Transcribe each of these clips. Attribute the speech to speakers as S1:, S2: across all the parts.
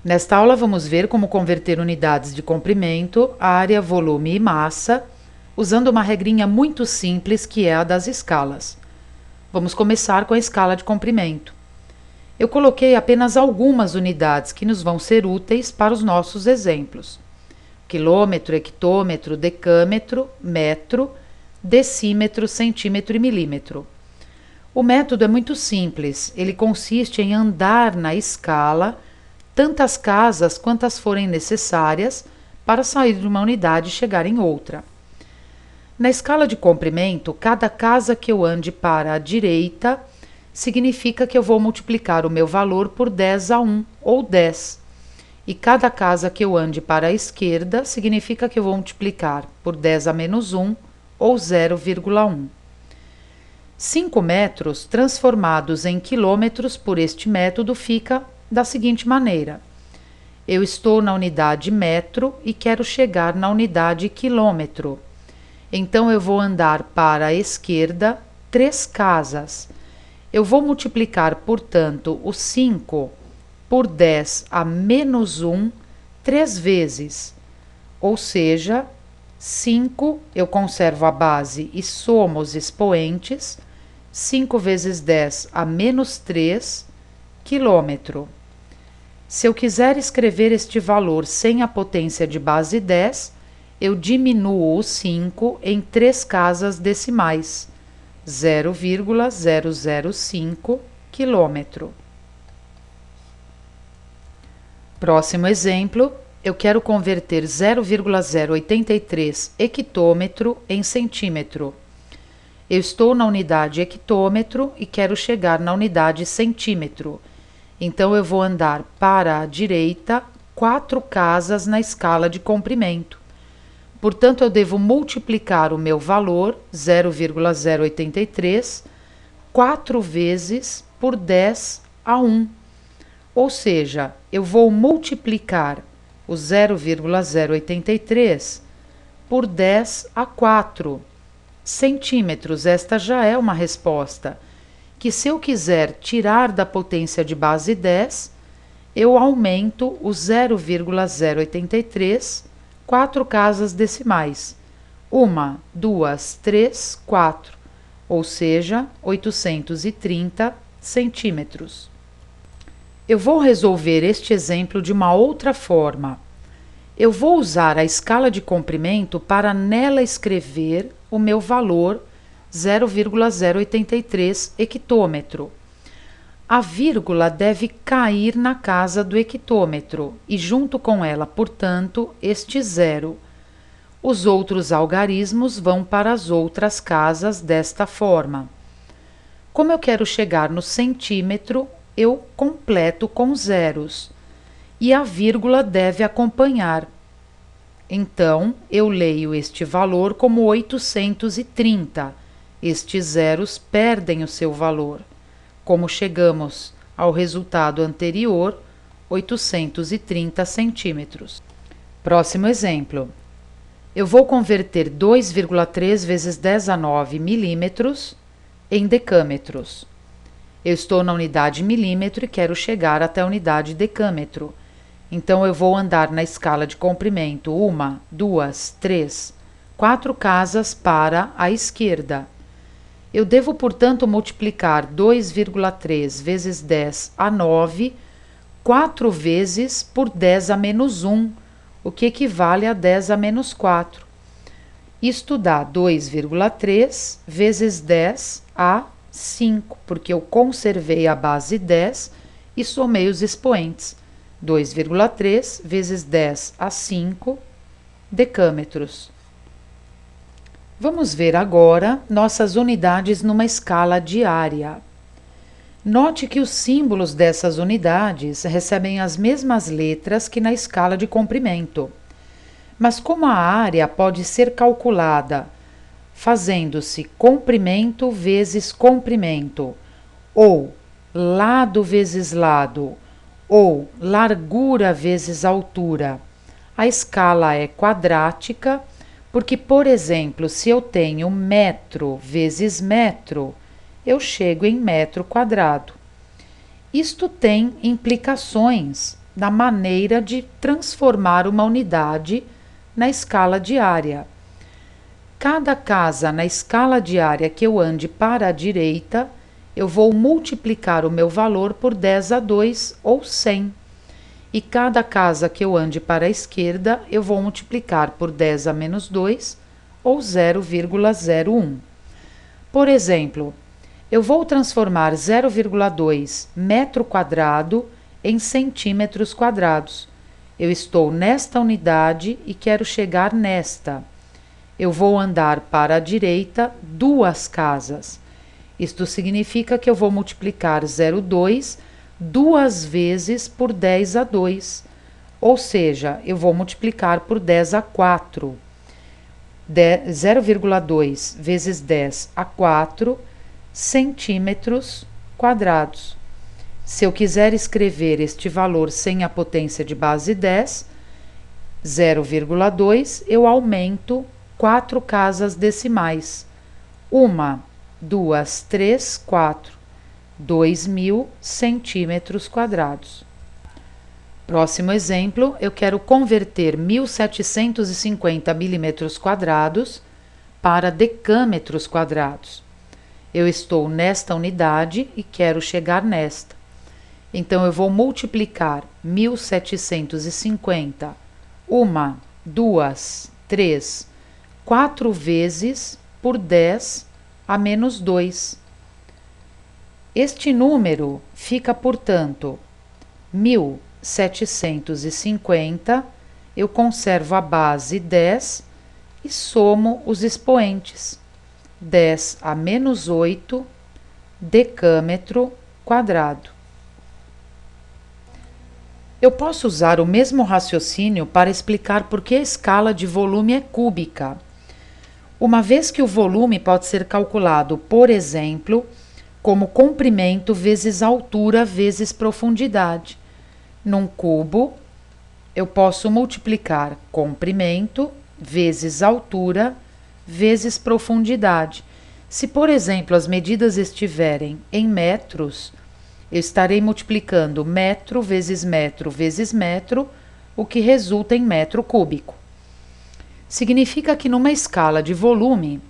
S1: Nesta aula vamos ver como converter unidades de comprimento, área, volume e massa, usando uma regrinha muito simples que é a das escalas. Vamos começar com a escala de comprimento. Eu coloquei apenas algumas unidades que nos vão ser úteis para os nossos exemplos: quilômetro, hectômetro, decâmetro, metro, decímetro, centímetro e milímetro. O método é muito simples, ele consiste em andar na escala tantas casas quantas forem necessárias para sair de uma unidade e chegar em outra. Na escala de comprimento, cada casa que eu ande para a direita significa que eu vou multiplicar o meu valor por 10 a 1 ou 10. E cada casa que eu ande para a esquerda significa que eu vou multiplicar por 10 a menos 1 ou 0,1. 5 metros transformados em quilômetros por este método fica da seguinte maneira: eu estou na unidade metro e quero chegar na unidade quilômetro. Então eu vou andar para a esquerda 3 casas. Eu vou multiplicar, portanto, o 5 por 10 a menos 1 3 vezes. Ou seja, 5 eu conservo a base e somo os expoentes. 5 vezes 10 a menos 3 quilômetro. Se eu quiser escrever este valor sem a potência de base 10, eu diminuo o 5 em 3 casas decimais, 0,005 quilômetro. Próximo exemplo, eu quero converter 0,083 hectômetro em centímetro. Eu estou na unidade hectômetro e quero chegar na unidade centímetro. Então eu vou andar para a direita 4 casas na escala de comprimento. Portanto, eu devo multiplicar o meu valor, 0,083, 4 vezes por 10 a 1. Ou seja, eu vou multiplicar o 0,083 por 10 a 4 centímetros. Esta já é uma resposta que, se eu quiser tirar da potência de base 10, eu aumento o 0,083 4 casas decimais, 1, 2, 3, 4, ou seja, 830 centímetros. Eu vou resolver este exemplo de uma outra forma. Eu vou usar a escala de comprimento para nela escrever o meu valor 0,083 hectômetro. A vírgula deve cair na casa do hectômetro e junto com ela, portanto, este zero. Os outros algarismos vão para as outras casas desta forma. Como eu quero chegar no centímetro, eu completo com zeros e a vírgula deve acompanhar. Então, eu leio este valor como 830. Estes zeros perdem o seu valor. Como chegamos ao resultado anterior, 830 centímetros. Próximo exemplo. Eu vou converter 2,3 vezes 10 a 9 milímetros em decâmetros. Eu estou na unidade milímetro e quero chegar até a unidade decâmetro. Então, eu vou andar na escala de comprimento 1, 2, 3, 4 casas para a esquerda. Eu devo, portanto, multiplicar 2,3 vezes 10 a 9, 4 vezes por 10 a menos 1, o que equivale a 10 a menos 4. Isto dá 2,3 vezes 10 a 5, porque eu conservei a base 10 e somei os expoentes. 2,3 vezes 10 a 5 decâmetros. Vamos ver agora nossas unidades numa escala diária. Note que os símbolos dessas unidades recebem as mesmas letras que na escala de comprimento. Mas como a área pode ser calculada fazendo-se comprimento vezes comprimento, ou lado vezes lado, ou largura vezes altura, a escala é quadrática, porque, por exemplo, se eu tenho metro vezes metro, eu chego em metro quadrado. Isto tem implicações na maneira de transformar uma unidade na escala de área. Cada casa na escala de área que eu ande para a direita, eu vou multiplicar o meu valor por 10 a 2 ou 100. E cada casa que eu ande para a esquerda, eu vou multiplicar por 10 a menos 2 ou 0,01. Por exemplo, eu vou transformar 0,2 metro quadrado em centímetros quadrados. Eu estou nesta unidade e quero chegar nesta. Eu vou andar para a direita 2 casas. Isto significa que eu vou multiplicar 0,2 2 vezes por 10 a 2, ou seja, eu vou multiplicar por 10 a 4. 0,2 vezes 10 a 4 centímetros quadrados. Se eu quiser escrever este valor sem a potência de base 10, 0,2, eu aumento 4 casas decimais. 1, 2, 3, 4. 2.000 centímetros quadrados. Próximo exemplo, eu quero converter 1.750 milímetros quadrados para decâmetros quadrados. Eu estou nesta unidade e quero chegar nesta. Então, eu vou multiplicar 1.750, 1, 2, 3, 4 vezes por 10 a menos 2. Este número fica, portanto, 1.750, eu conservo a base 10 e somo os expoentes. 10 a menos 8 decâmetro quadrado. Eu posso usar o mesmo raciocínio para explicar por que a escala de volume é cúbica. Uma vez que o volume pode ser calculado, por exemplo, como comprimento vezes altura vezes profundidade. Num cubo, eu posso multiplicar comprimento vezes altura vezes profundidade. Se, por exemplo, as medidas estiverem em metros, eu estarei multiplicando metro vezes metro, o que resulta em metro cúbico. Significa que numa escala de volume,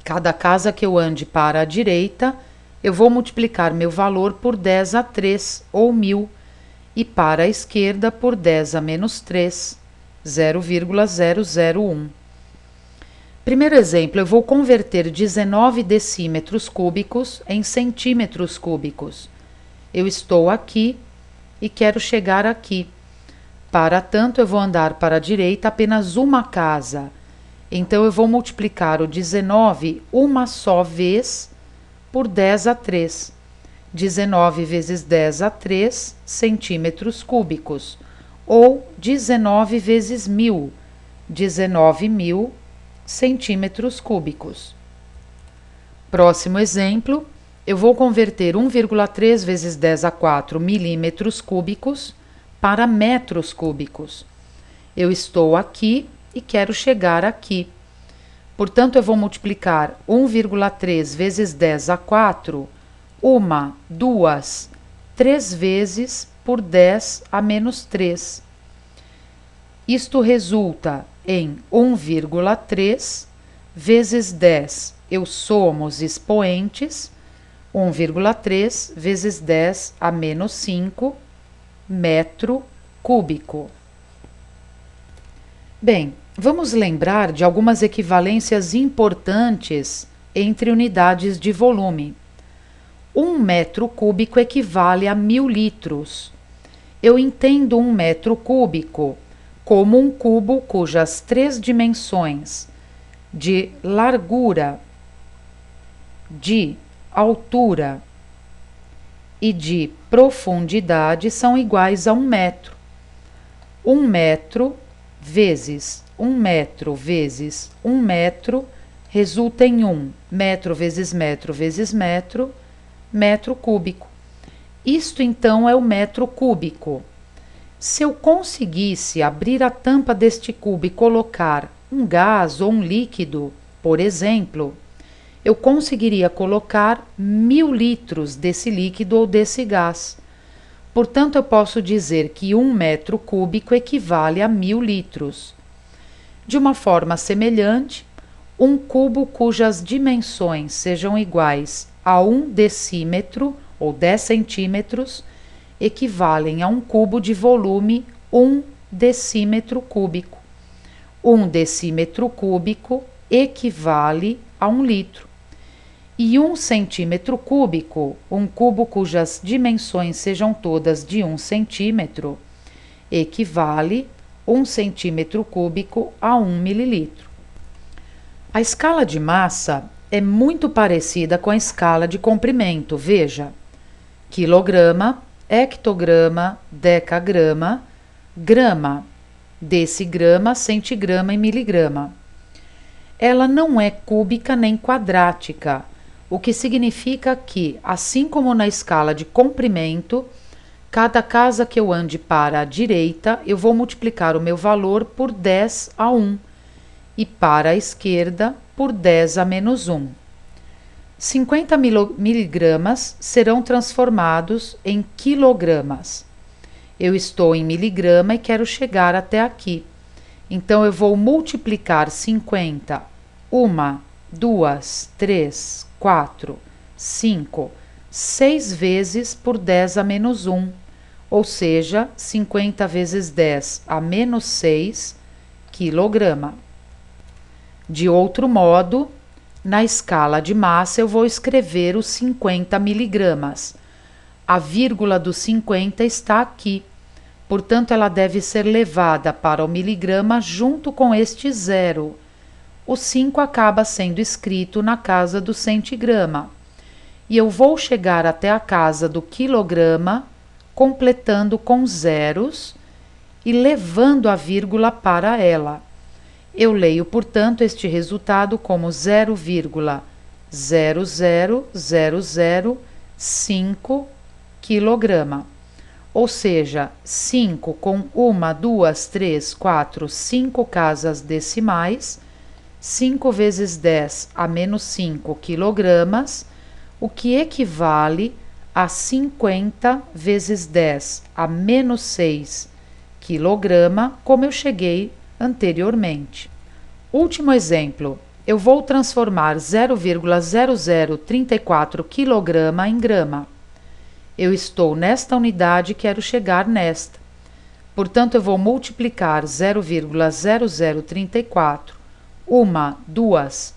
S1: cada casa que eu ande para a direita, eu vou multiplicar meu valor por 10 a 3 ou 1.000 e para a esquerda por 10 a menos 3, 0,001. Primeiro exemplo, eu vou converter 19 decímetros cúbicos em centímetros cúbicos. Eu estou aqui e quero chegar aqui. Para tanto, eu vou andar para a direita apenas uma casa. Então, eu vou multiplicar o 19 uma só vez por 10 a 3. 19 vezes 10 a 3 centímetros cúbicos. Ou 19 vezes 1.000. 19.000 centímetros cúbicos. Próximo exemplo, eu vou converter 1,3 vezes 10 a 4 milímetros cúbicos para metros cúbicos. Eu estou aqui e quero chegar aqui. Portanto, eu vou multiplicar 1,3 vezes 10 a 4, 1, 2, 3 vezes por 10 a menos 3. Isto resulta em 1,3 vezes 10. Eu somo os expoentes, 1,3 vezes 10 a menos 5 metro cúbico. Bem, vamos lembrar de algumas equivalências importantes entre unidades de volume. 1 metro cúbico equivale a 1.000 litros. Eu entendo 1 metro cúbico como um cubo cujas 3 dimensões de largura, de altura e de profundidade são iguais a 1 metro. 1 metro vezes 1 metro vezes 1 metro resulta em 1 metro vezes metro vezes metro, metro cúbico. Isto então é o metro cúbico. Se eu conseguisse abrir a tampa deste cubo e colocar um gás ou um líquido, por exemplo, eu conseguiria colocar 1.000 litros desse líquido ou desse gás. Portanto, eu posso dizer que 1 metro cúbico equivale a 1000 litros. De uma forma semelhante, um cubo cujas dimensões sejam iguais a 1 decímetro ou 10 centímetros equivalem a um cubo de volume 1 decímetro cúbico. 1 decímetro cúbico equivale a 1 litro. E 1 centímetro cúbico, um cubo cujas dimensões sejam todas de 1 centímetro, equivale 1 centímetro cúbico a 1 mililitro. A escala de massa é muito parecida com a escala de comprimento, veja: quilograma, hectograma, decagrama, grama, decigrama, centigrama e miligrama. Ela não é cúbica nem quadrática, o que significa que, assim como na escala de comprimento, cada casa que eu ande para a direita, eu vou multiplicar o meu valor por 10 a 1, e para a esquerda por 10 a menos 1. 50 miligramas serão transformados em quilogramas. Eu estou em miligrama e quero chegar até aqui. Então, eu vou multiplicar 50, 1, 2, 3, 4, 5, 6 vezes por 10 a menos 1, ou seja, 50 vezes 10 a menos 6 quilograma. De outro modo, na escala de massa eu vou escrever os 50 miligramas. A vírgula do 50 está aqui, portanto ela deve ser levada para o miligrama junto com este zero. O 5 acaba sendo escrito na casa do centigrama. E eu vou chegar até a casa do quilograma, completando com zeros e levando a vírgula para ela. Eu leio, portanto, este resultado como 0,00005 quilograma. Ou seja, 5 com 1, 2, 3, 4, 5 casas decimais, 5 vezes 10 a menos 5 quilogramas, o que equivale a 50 vezes 10 a menos 6 quilograma, como eu cheguei anteriormente. Último exemplo, eu vou transformar 0,0034 quilograma em grama. Eu estou nesta unidade e quero chegar nesta. Portanto, eu vou multiplicar 0,0034, 1, 2,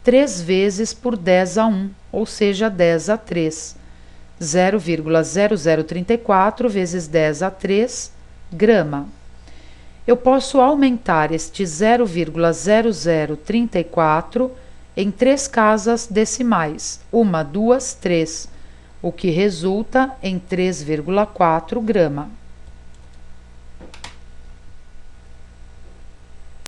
S1: 3 vezes por 10 a 1, ou seja, 10 a 3. 0,0034 vezes 10 a 3 grama. Eu posso aumentar este 0,0034 em 3 casas decimais, 1, 2, 3, o que resulta em 3,4 grama.